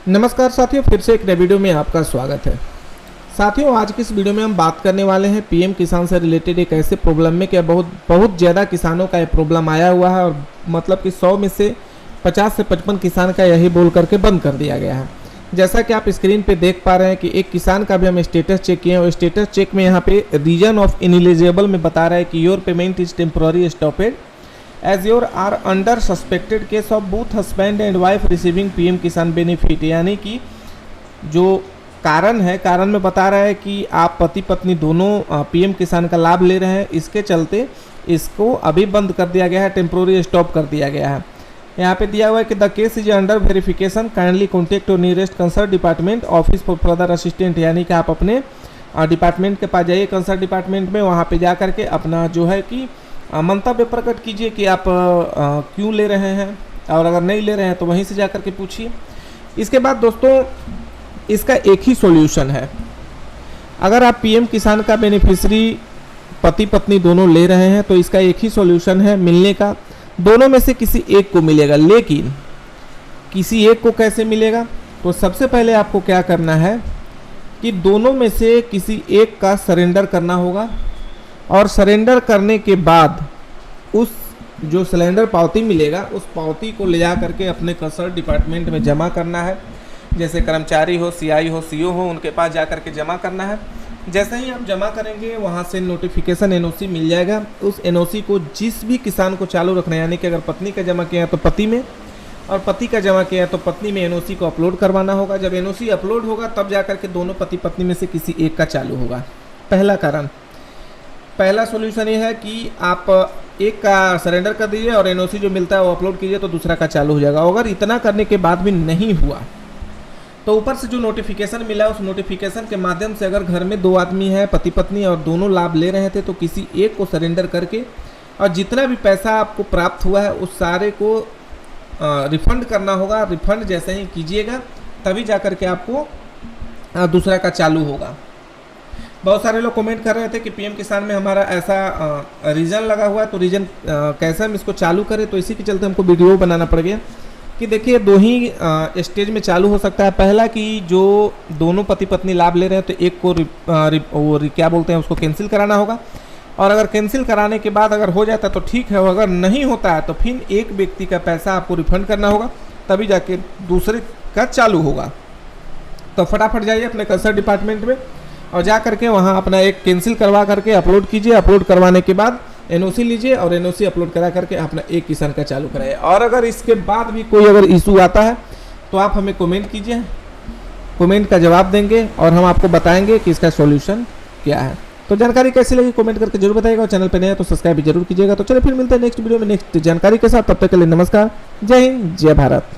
नमस्कार साथियों, फिर से एक नए वीडियो में आपका स्वागत है। साथियों, आज की इस वीडियो में हम बात करने वाले हैं पीएम किसान से रिलेटेड एक ऐसे प्रॉब्लम में कि बहुत ज़्यादा किसानों का ये प्रॉब्लम आया हुआ है और मतलब कि 100 में से 50 से 55 किसान का यही बोल करके बंद कर दिया गया है। जैसा कि आप स्क्रीन पे देख पा रहे हैं कि एक किसान का भी हम स्टेटस चेक किए हैं और स्टेटस चेक में यहाँ पे रीजन ऑफ इनएलिजिबल में बता रहा है कि your payment is temporary stopped as your are under suspected case of both husband and wife receiving PM Kisan benefit. यानी कि जो कारण है, कारण में बता रहा है कि आप पति पत्नी दोनों पीएम किसान का लाभ ले रहे हैं, इसके चलते इसको अभी बंद कर दिया गया है, टेम्प्रोरी स्टॉप कर दिया गया है। यहाँ पे दिया हुआ है कि the case is under verification, kindly contact your nearest concern department office for further assistant. यानी कि आप अपने डिपार्टमेंट के पास जाइए, कंसर्न डिपार्टमेंट में, वहाँ पे जा करके अपना जो है कि मंतव्य प्रकट कीजिए कि आप क्यों ले रहे हैं, और अगर नहीं ले रहे हैं तो वहीं से जा कर के पूछिए। इसके बाद दोस्तों, इसका एक ही सॉल्यूशन है। अगर आप पीएम किसान का बेनिफिशियरी पति पत्नी दोनों ले रहे हैं तो इसका एक ही सॉल्यूशन है मिलने का, दोनों में से किसी एक को मिलेगा। लेकिन किसी एक को कैसे मिलेगा? तो सबसे पहले आपको क्या करना है कि दोनों में से किसी एक का सरेंडर करना होगा, और सरेंडर करने के बाद उस जो सिलेंडर पावती मिलेगा उस पावती को ले जा करके अपने कंसर्न डिपार्टमेंट में जमा करना है। जैसे कर्मचारी हो, सीआई हो, सीओ हो, उनके पास जा करके जमा करना है। जैसे ही आप जमा करेंगे वहाँ से नोटिफिकेशन एनओसी मिल जाएगा। उस एनओसी को जिस भी किसान को चालू रखना है, यानी कि अगर पत्नी का जमा किया है तो पति में, और पति का जमा किया है तो पत्नी में, एनओसी को अपलोड करवाना होगा। जब एनओसी अपलोड होगा तब जा करके दोनों पति पत्नी में से किसी एक का चालू होगा। पहला सॉल्यूशन ये है कि आप एक का सरेंडर कर दीजिए और एनओसी जो मिलता है वो अपलोड कीजिए तो दूसरा का चालू हो जाएगा। अगर इतना करने के बाद भी नहीं हुआ तो ऊपर से जो नोटिफिकेशन मिला उस नोटिफिकेशन के माध्यम से अगर घर में दो आदमी है, पति पत्नी, और दोनों लाभ ले रहे थे, तो किसी एक को सरेंडर करके और जितना भी पैसा आपको प्राप्त हुआ है उस सारे को रिफंड करना होगा। रिफंड जैसे ही कीजिएगा तभी जा कर के आपको दूसरा का चालू होगा। बहुत सारे लोग कमेंट कर रहे थे कि पीएम किसान में हमारा ऐसा रीजन लगा हुआ है, तो रीजन कैसे हम इसको चालू करें। तो इसी के चलते हमको वीडियो बनाना पड़ गया कि देखिए दो ही स्टेज में चालू हो सकता है। पहला कि जो दोनों पति पत्नी लाभ ले रहे हैं तो एक को क्या बोलते हैं उसको कैंसिल कराना होगा, और अगर कैंसिल कराने के बाद अगर हो जाता है तो ठीक है, अगर नहीं होता है तो फिर एक व्यक्ति का पैसा आपको रिफंड करना होगा, तभी जाके दूसरे का चालू होगा। तो फटाफट जाइए अपने कंसर्न डिपार्टमेंट में और जा करके वहाँ अपना एक कैंसिल करवा करके अपलोड कीजिए। अपलोड करवाने के बाद एनओसी लीजिए और एनओसी अपलोड करा करके अपना एक किसान का चालू कराइए। और अगर इसके बाद भी कोई अगर इशू आता है तो आप हमें कमेंट कीजिए, कमेंट का जवाब देंगे और हम आपको बताएंगे कि इसका सॉल्यूशन क्या है। तो जानकारी कैसी लगी कमेंट करके जरूर बताइएगा, और चैनल पर नया तो सब्सक्राइब भी जरूर कीजिएगा। तो चलिए फिर मिलते हैं नेक्स्ट वीडियो में नेक्स्ट जानकारी के साथ। तब तक के लिए नमस्कार, जय हिंद, जय भारत।